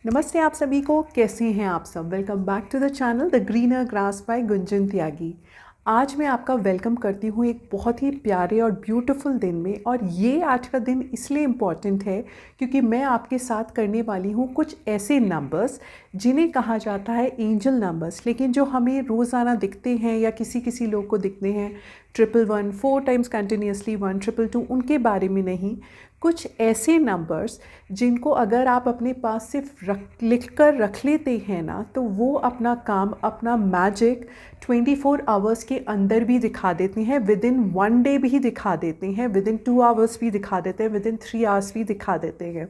नमस्ते आप सभी को, कैसे हैं आप सब। Welcome back to the channel the greener grass by Gunjan Tyagi. आज मैं आपका वेलकम करती हूँ एक बहुत ही प्यारे और ब्यूटीफुल दिन में। और ये आज का दिन इसलिए इम्पॉर्टेंट है क्योंकि मैं आपके साथ करने वाली हूँ कुछ ऐसे नंबर्स जिन्हें कहा जाता है एंजल नंबर्स, लेकिन जो हमें रोज़ाना दिखते हैं या किसी किसी लोग को दिखते हैं 111, 4 टाइम्स कंटिन्यूसली 1, 222, उनके बारे में नहीं। कुछ ऐसे नंबर्स जिनको अगर आप अपने पास सिर्फ लिख कर रख लेते हैं ना, तो वो अपना काम, अपना मैजिक 24 आवर्स के अंदर भी दिखा देते हैं, विद इन 1 डे भी दिखा देते हैं, विद इन 2 आवर्स भी दिखा देते हैं, विद इन 3 आवर्स भी दिखा देते हैं।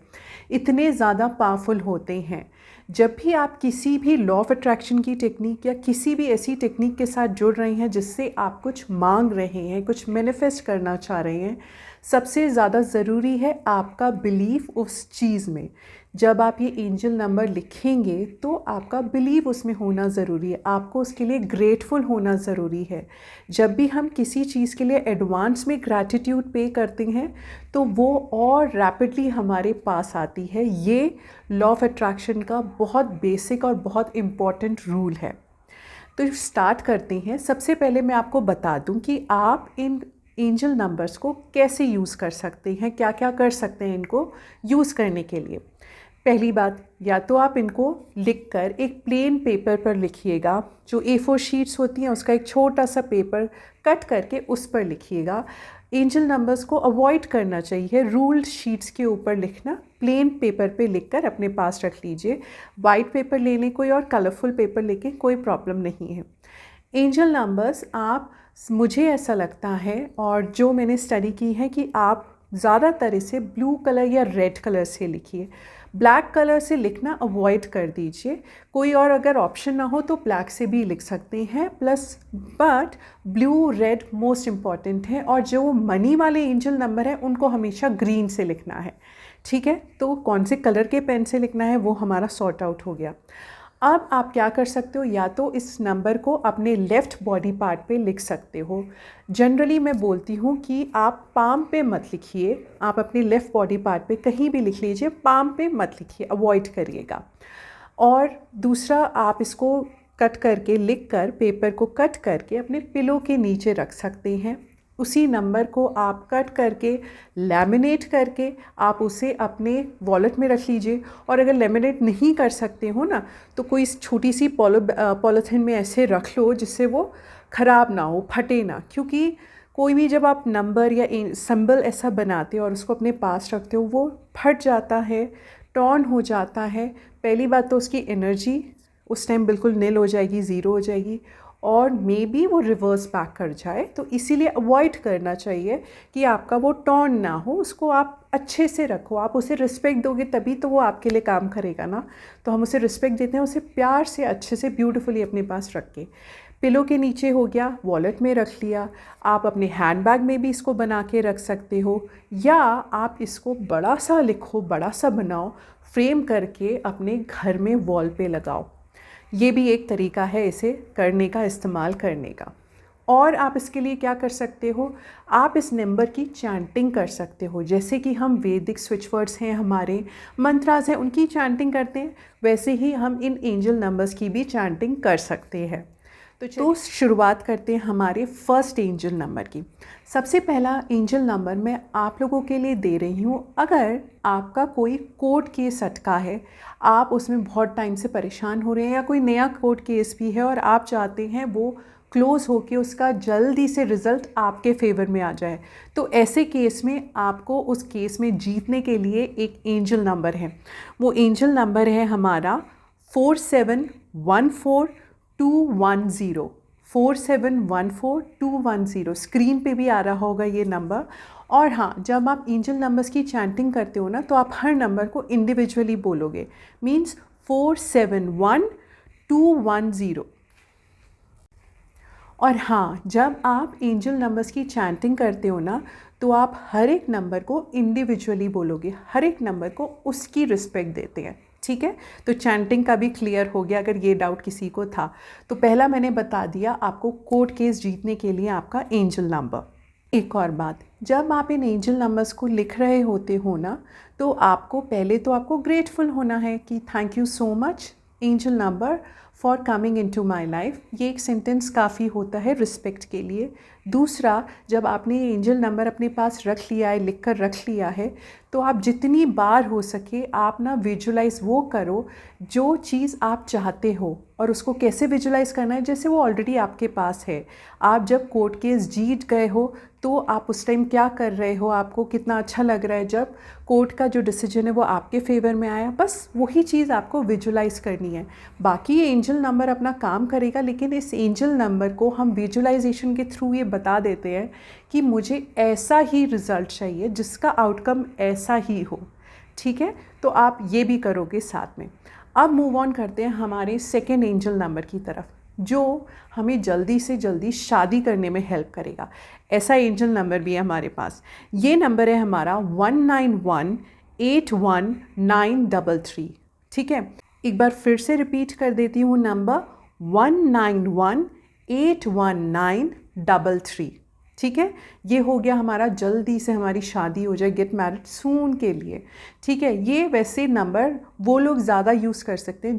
इतने ज़्यादा पावरफुल होते हैं। जब भी आप किसी भी लॉ ऑफ अट्रैक्शन की टेक्निक या किसी भी ऐसी टेक्निक के साथ जुड़ रहे हैं जिससे आप कुछ मांग रहे हैं, कुछ मैनिफेस्ट करना चाह रहे हैं, सबसे ज़्यादा ज़रूरी है आपका बिलीफ उस चीज़ में। जब आप ये एंजल नंबर लिखेंगे तो आपका बिलीव उसमें होना ज़रूरी है, आपको उसके लिए ग्रेटफुल होना ज़रूरी है। जब भी हम किसी चीज़ के लिए एडवांस में ग्रैटिट्यूड पे करते हैं तो वो और रैपिडली हमारे पास आती है। ये लॉ ऑफ अट्रैक्शन का बहुत बेसिक और बहुत इम्पॉर्टेंट रूल है। तो स्टार्ट करते हैं। सबसे पहले मैं आपको बता दूं कि आप इन एंजल नंबर्स को कैसे यूज़ कर सकते हैं, क्या क्या कर सकते हैं इनको यूज़ करने के लिए। पहली बात, या तो आप इनको लिखकर एक प्लेन पेपर पर लिखिएगा, जो A4 शीट्स होती हैं उसका एक छोटा सा पेपर कट करके उस पर लिखिएगा। एंजल नंबर्स को अवॉइड करना चाहिए रूल्ड शीट्स के ऊपर लिखना। प्लेन पेपर पे लिखकर अपने पास रख लीजिए। वाइट पेपर ले लें कोई और कलरफुल पेपर लेके, कोई प्रॉब्लम नहीं है। एंजल नंबर्स आप, मुझे ऐसा लगता है और जो मैंने स्टडी की है, कि आप ज़्यादातर इसे ब्लू कलर या रेड कलर से लिखिए। ब्लैक कलर से लिखना अवॉइड कर दीजिए। कोई और अगर ऑप्शन ना हो तो ब्लैक से भी लिख सकते हैं, plus but blue red most important है। और जो मनी वाले एंजल नंबर हैं उनको हमेशा ग्रीन से लिखना है, ठीक है। तो कौन से कलर के पेन से लिखना है वो हमारा सॉर्ट आउट हो गया। अब आप क्या कर सकते हो, या तो इस नंबर को अपने लेफ़्ट बॉडी पार्ट पे लिख सकते हो। जनरली मैं बोलती हूँ कि आप पाम पे मत लिखिए, आप अपने लेफ़्ट बॉडी पार्ट पे कहीं भी लिख लीजिए, पाम पे मत लिखिए, अवॉइड करिएगा। और दूसरा, आप इसको कट करके, लिख कर पेपर को कट करके अपने पिलो के नीचे रख सकते हैं। उसी नंबर को आप कट करके लैमिनेट करके आप उसे अपने वॉलेट में रख लीजिए। और अगर लैमिनेट नहीं कर सकते हो ना, तो कोई छोटी सी पॉलीथिन में ऐसे रख लो जिससे वो ख़राब ना हो, फटे ना। क्योंकि कोई भी जब आप नंबर या सिंबल ऐसा बनाते हो और उसको अपने पास रखते हो, वो फट जाता है, टॉर्न हो जाता है। पहली बात तो उसकी एनर्जी उस टाइम बिल्कुल नील हो जाएगी, ज़ीरो हो जाएगी, और मे बी वो रिवर्स बैक कर जाए। तो इसीलिए अवॉइड करना चाहिए कि आपका वो टॉर्न ना हो, उसको आप अच्छे से रखो। आप उसे रिस्पेक्ट दोगे तभी तो वो आपके लिए काम करेगा ना। तो हम उसे रिस्पेक्ट देते हैं, उसे प्यार से अच्छे से ब्यूटीफुली अपने पास रख के। पिलो के नीचे हो गया, वॉलेट में रख लिया। आप अपने हैंडबैग में भी इसको बना के रख सकते हो, या आप इसको बड़ा सा लिखो, बड़ा सा बनाओ, फ्रेम करके अपने घर में वॉल पे लगाओ। ये भी एक तरीका है इसे करने का, इस्तेमाल करने का। और आप इसके लिए क्या कर सकते हो, आप इस नंबर की चैंटिंग कर सकते हो। जैसे कि हम वैदिक स्विच वर्ड्स हैं, हमारे मंत्रास हैं, उनकी चैंटिंग करते हैं, वैसे ही हम इन एंजल नंबर्स की भी चैंटिंग कर सकते हैं। तो शुरुआत करते हैं हमारे फर्स्ट एंजल नंबर की। सबसे पहला एंजल नंबर मैं आप लोगों के लिए दे रही हूँ। अगर आपका कोई कोर्ट केस अटका है, आप उसमें बहुत टाइम से परेशान हो रहे हैं, या कोई नया कोर्ट केस भी है और आप चाहते हैं वो क्लोज़ होके उसका जल्दी से रिज़ल्ट आपके फेवर में आ जाए, तो ऐसे केस में आपको उस केस में जीतने के लिए एक एंजल नंबर है। वो एंजल नंबर है हमारा 4714-210, 4714-210। स्क्रीन पे भी आ रहा होगा ये नंबर। और हाँ, जब आप एंजल नंबर्स की चैंटिंग करते हो ना, तो आप हर नंबर को इंडिविजुअली बोलोगे। मीन्स 471210। और हाँ, जब आप एंजल नंबर्स की चैंटिंग करते हो ना, तो आप हर एक नंबर को इंडिविजुअली बोलोगे, हर एक नंबर को उसकी रिस्पेक्ट देते हैं, ठीक है। तो चैंटिंग का भी क्लियर हो गया अगर ये डाउट किसी को था। तो पहला मैंने बता दिया आपको कोर्ट केस जीतने के लिए आपका एंजल नंबर। एक और बात, जब आप इन एंजल नंबर्स को लिख रहे होते हो ना, तो आपको पहले तो आपको ग्रेटफुल होना है कि thank you so much angel number for coming into my life. ये एक सेंटेंस काफ़ी होता है रिस्पेक्ट के लिए। दूसरा, जब आपने एंजल नंबर अपने पास रख लिया है, लिख कर रख लिया है, तो आप जितनी बार हो सके आप ना विजुलाइज़ वो करो जो चीज़ आप चाहते हो। और उसको कैसे विजुलाइज़ करना है, जैसे वो ऑलरेडी आपके पास है। आप जब कोर्ट केस जीत गए हो तो आप उस टाइम क्या कर रहे हो, आपको कितना अच्छा लग रहा है जब कोर्ट का जो डिसीजन है वो आपके फेवर में आया, बस वही चीज़ आपको विजुलाइज़ करनी है। बाकी ये एंजल नंबर अपना काम करेगा, लेकिन इस एंजल नंबर को हम विजुलाइजेशन के थ्रू ये बता देते हैं कि मुझे ऐसा ही रिज़ल्ट चाहिए जिसका आउटकम ऐसा ही हो। ठीक है, तो आप ये भी करोगे साथ में। अब मूव ऑन करते हैं हमारे सेकेंड एंजल नंबर की तरफ, जो हमें जल्दी से जल्दी शादी करने में हेल्प करेगा। ऐसा एंजल नंबर भी है हमारे पास। ये नंबर है हमारा 19181933। ठीक है, एक बार फिर से रिपीट कर देती हूँ, नंबर 19181933। ठीक है, ये हो गया हमारा, जल्दी से हमारी शादी हो जाए, गेट मैरिड सून के लिए। ठीक है, ये वैसे नंबर वो लोग ज़्यादा यूज़ कर सकते हैं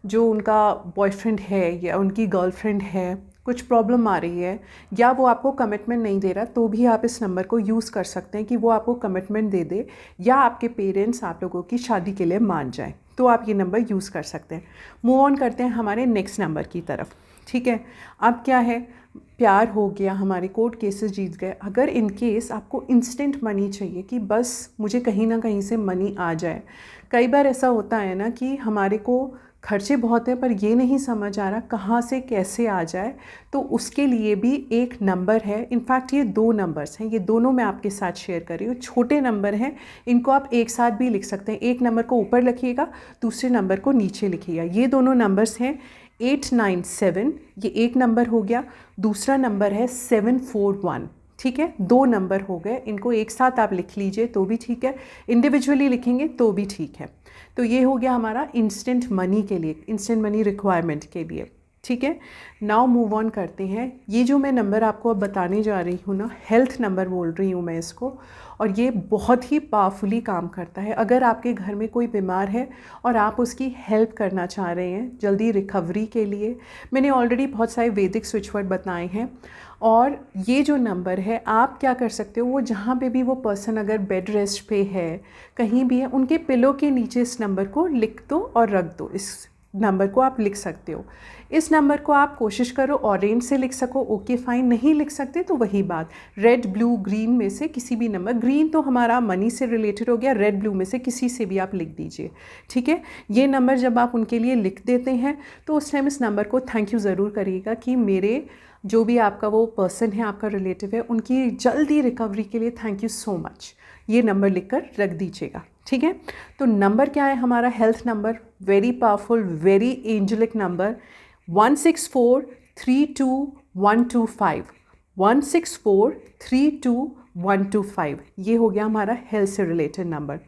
जो उनका बॉयफ्रेंड है या उनकी गर्लफ्रेंड है, कुछ प्रॉब्लम आ रही है या वो आपको कमिटमेंट नहीं दे रहा, तो भी आप इस नंबर को यूज़ कर सकते हैं कि वो आपको कमिटमेंट दे दे या आपके पेरेंट्स आप लोगों की शादी के लिए मान जाएं, तो आप ये नंबर यूज़ कर सकते हैं। मूव ऑन करते हैं हमारे नेक्स्ट नंबर की तरफ। ठीक है, अब क्या है, प्यार हो गया, हमारे कोर्ट केसेस जीत गए। अगर इन केस आपको इंस्टेंट मनी चाहिए कि बस मुझे कहीं ना कहीं से मनी आ जाए, कई बार ऐसा होता है ना कि हमारे को खर्चे बहुत हैं पर ये नहीं समझ आ रहा कहाँ से कैसे आ जाए, तो उसके लिए भी एक नंबर है। इनफैक्ट ये 2 नंबर्स हैं, ये दोनों मैं आपके साथ शेयर कर रही हूँ। छोटे नंबर हैं, इनको आप एक साथ भी लिख सकते हैं। एक नंबर को ऊपर लिखिएगा, दूसरे नंबर को नीचे लिखिएगा। ये दोनों नंबर्स हैं 897, ये एक नंबर हो गया, दूसरा नंबर है 741। ठीक है, 2 नंबर हो गए, इनको एक साथ आप लिख लीजिए तो भी ठीक है, इंडिविजुअली लिखेंगे तो भी ठीक है। तो ये हो गया हमारा इंस्टेंट मनी के लिए, इंस्टेंट मनी रिक्वायरमेंट के लिए। ठीक है, नाउ मूव ऑन करते हैं। ये जो मैं नंबर आपको अब बताने जा रही हूँ ना, हेल्थ नंबर बोल रही हूँ मैं इसको, और ये बहुत ही पावरफुली काम करता है। अगर आपके घर में कोई बीमार है और आप उसकी हेल्प करना चाह रहे हैं जल्दी रिकवरी के लिए, मैंने ऑलरेडी बहुत सारे वैदिक स्विच वर्ड बताए हैं। और ये जो नंबर है, आप क्या कर सकते हो, वो जहाँ पे भी वो पर्सन अगर बेड रेस्ट पे है, कहीं भी है, उनके पिलो के नीचे इस नंबर को लिख दो और रख दो। इस नंबर को आप लिख सकते हो। इस नंबर को आप कोशिश करो ऑरेंज से लिख सको, ओके फाइन, नहीं लिख सकते तो वही बात, रेड ब्लू ग्रीन में से किसी भी नंबर, ग्रीन तो हमारा मनी से रिलेटेड हो गया, रेड ब्लू में से किसी से भी आप लिख दीजिए। ठीक है, ये नंबर जब आप उनके लिए लिख देते हैं तो उस टाइम इस नंबर को थैंक यू ज़रूर करिएगा कि मेरे जो भी आपका वो पर्सन है, आपका रिलेटिव है, उनकी जल्दी रिकवरी के लिए थैंक यू सो मच, ये नंबर लिखकर रख दीजिएगा। ठीक है, तो नंबर क्या है हमारा, health number, very powerful, very angelic number 16432125, 16432125। ये हो गया हमारा हेल्थ से रिलेटेड नंबर।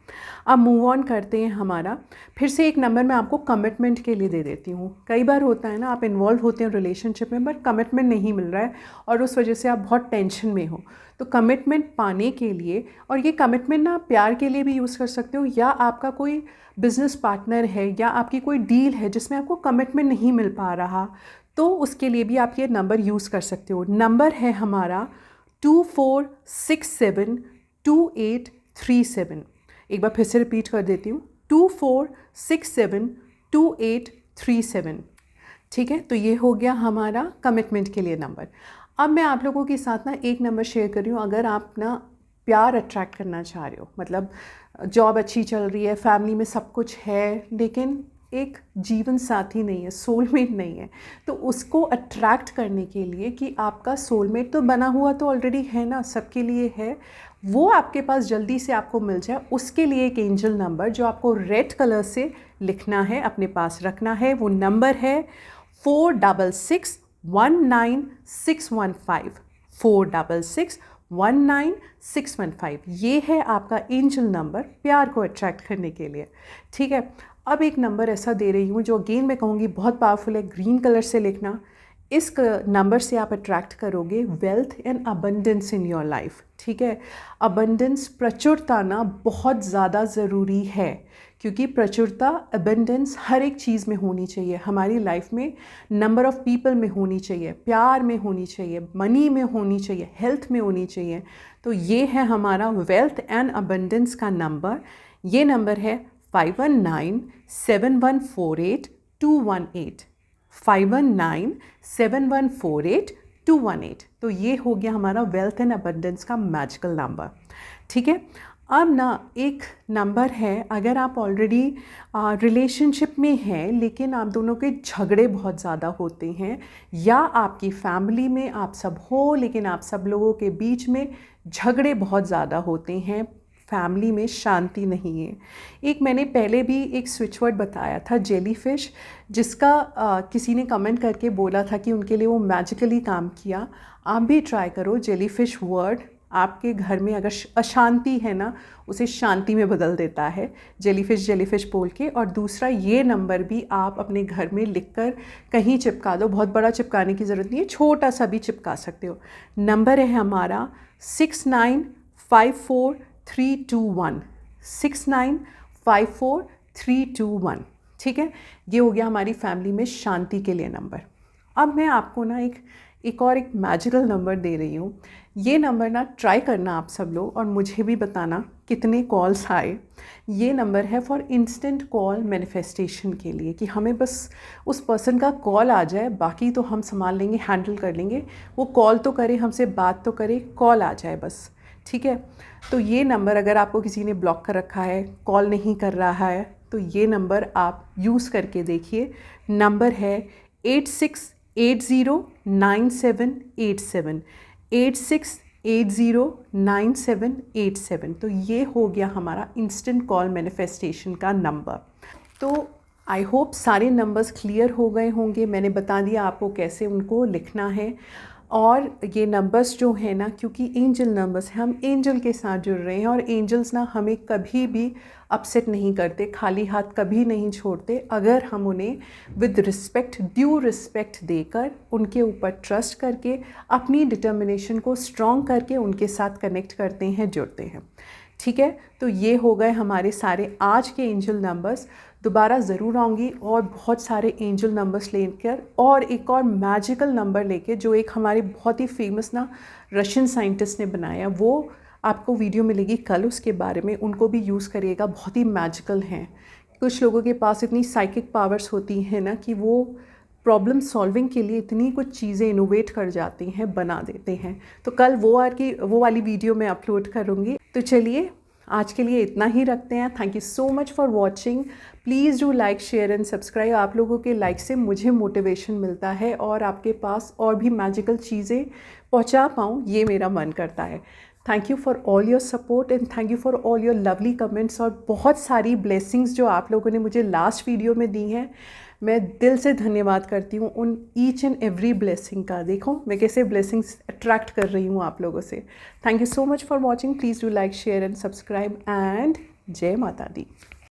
अब मूव ऑन करते हैं हमारा, फिर से एक नंबर मैं आपको कमिटमेंट के लिए दे देती हूँ। कई बार होता है ना, आप इन्वॉल्व होते हैं रिलेशनशिप में बट कमिटमेंट नहीं मिल रहा है और उस वजह से आप बहुत टेंशन में हो। तो कमिटमेंट पाने के लिए, और ये कमिटमेंट ना प्यार के लिए भी यूज़ कर सकते हो, या आपका कोई बिजनेस पार्टनर है या आपकी कोई डील है जिसमें आपको कमिटमेंट नहीं मिल पा रहा, तो उसके लिए भी आप ये नंबर यूज़ कर सकते हो। नंबर है हमारा 24672837। एक बार फिर से रिपीट कर देती हूँ, 24672837। ठीक है, तो ये हो गया हमारा कमिटमेंट के लिए नंबर। अब मैं आप लोगों के साथ ना एक नंबर शेयर कर रही हूँ। अगर आप ना प्यार अट्रैक्ट करना चाह रहे हो, मतलब जॉब अच्छी चल रही है, फैमिली में सब कुछ है, लेकिन एक जीवन साथी नहीं है, सोलमेट नहीं है, तो उसको अट्रैक्ट करने के लिए कि आपका सोलमेट तो बना हुआ तो ऑलरेडी है ना, सबके लिए है, वो आपके पास जल्दी से आपको मिल जाए, उसके लिए एक एंजल नंबर जो आपको रेड कलर से लिखना है, अपने पास रखना है, वो नंबर है 46619615, 46619615। ये है आपका एंजल नंबर प्यार को अट्रैक्ट करने के लिए। ठीक है, अब एक नंबर ऐसा दे रही हूँ जो अगेन मैं कहूँगी बहुत पावरफुल है, ग्रीन कलर से लिखना, इस नंबर से आप अट्रैक्ट करोगे wealth and abundance in your life. ठीक है, अबंडेंस, प्रचुरता ना बहुत ज़्यादा ज़रूरी है, क्योंकि प्रचुरता, अबंडेंस हर एक चीज़ में होनी चाहिए हमारी लाइफ में। नंबर ऑफ़ पीपल में होनी चाहिए, प्यार में होनी चाहिए, मनी में होनी चाहिए, हेल्थ में होनी चाहिए। तो ये है हमारा वेल्थ एंड अबंडेंस का नंबर। ये नंबर है 5197148218, 5197148218। तो ये हो गया हमारा वेल्थ एंड अबंडेंस का मैजिकल नंबर। ठीक है, अब ना एक नंबर है, अगर आप ऑलरेडी रिलेशनशिप में हैं लेकिन आप दोनों के झगड़े बहुत ज़्यादा होते हैं, या आपकी फैमिली में आप सब हो लेकिन आप सब लोगों के बीच में झगड़े बहुत ज़्यादा होते हैं, फैमिली में शांति नहीं है। एक मैंने पहले भी एक स्विच वर्ड बताया था, जेलीफिश, जिसका किसी ने कमेंट करके बोला था कि उनके लिए वो मैजिकली काम किया। आप भी ट्राई करो, जेलीफिश वर्ड आपके घर में अगर अशांति है ना, उसे शांति में बदल देता है, जेलीफिश जेलीफिश बोल के। और दूसरा, ये नंबर भी आप अपने घर में लिखकर कहीं चिपका दो, बहुत बड़ा चिपकाने की ज़रूरत नहीं है, छोटा सा भी चिपका सकते हो। नंबर है हमारा 6954321, 6954321। ठीक है, ये हो गया हमारी फैमिली में शांति के लिए नंबर। अब मैं आपको ना एक मैजिकल नंबर दे रही हूँ। ये नंबर ना ट्राई करना आप सब लोग, और मुझे भी बताना कितने कॉल्स आए। ये नंबर है फॉर इंस्टेंट कॉल मैनिफेस्टेशन के लिए, कि हमें बस उस पर्सन का कॉल आ जाए, बाकी तो हम संभाल लेंगे, हैंडल कर लेंगे। वो कॉल तो करे, हमसे बात तो करे, कॉल आ जाए बस। ठीक है, तो ये नंबर अगर आपको किसी ने ब्लॉक कर रखा है, कॉल नहीं कर रहा है, तो ये नंबर आप यूज़ करके देखिए। नंबर है 86809787, 86809787। तो ये हो गया हमारा इंस्टेंट कॉल मैनिफेस्टेशन का नंबर। तो आई होप सारे नंबर्स क्लियर हो गए होंगे। मैंने बता दिया आपको कैसे उनको लिखना है। और ये नंबर्स जो है ना, क्योंकि एंजल नंबर्स हैं, हम एंजल के साथ जुड़ रहे हैं, और एंजल्स ना हमें कभी भी अपसेट नहीं करते, खाली हाथ कभी नहीं छोड़ते, अगर हम उन्हें विद रिस्पेक्ट, ड्यू रिस्पेक्ट देकर, उनके ऊपर ट्रस्ट करके, अपनी डिटर्मिनेशन को स्ट्रॉन्ग करके उनके साथ कनेक्ट करते हैं, जुड़ते हैं। ठीक है, तो ये हो गए हमारे सारे आज के एंजल नंबर्स। दोबारा ज़रूर आऊँगी और बहुत सारे एंजल नंबर्स लेकर, और एक और मैजिकल नंबर लेके, जो एक हमारे बहुत ही फेमस ना रशियन साइंटिस्ट ने बनाया, वो आपको वीडियो मिलेगी कल उसके बारे में, उनको भी यूज़ करिएगा, बहुत ही मैजिकल हैं। कुछ लोगों के पास इतनी साइकिक पावर्स होती हैं ना, कि वो प्रॉब्लम सॉल्विंग के लिए इतनी कुछ चीज़ें इनोवेट कर जाती हैं, बना देते हैं। तो कल वो वाली वीडियो मैं अपलोड करूँगी। तो चलिए, आज के लिए इतना ही रखते हैं। Thank you so much for watching. Please do like, share and subscribe. आप लोगों के लाइक से मुझे मोटिवेशन मिलता है, और आपके पास और भी मैजिकल चीज़ें पहुंचा पाऊँ, ये मेरा मन करता है। Thank you for all your support and thank you for all your lovely comments, और बहुत सारी ब्लेसिंग्स जो आप लोगों ने मुझे लास्ट वीडियो में दी हैं। मैं दिल से धन्यवाद करती हूँ उन ईच एंड एवरी ब्लेसिंग का। देखो मैं कैसे ब्लेसिंग्स अट्रैक्ट कर रही हूँ आप लोगों से। Thank you so much for watching. Please do like, share and subscribe, and जय माता दी।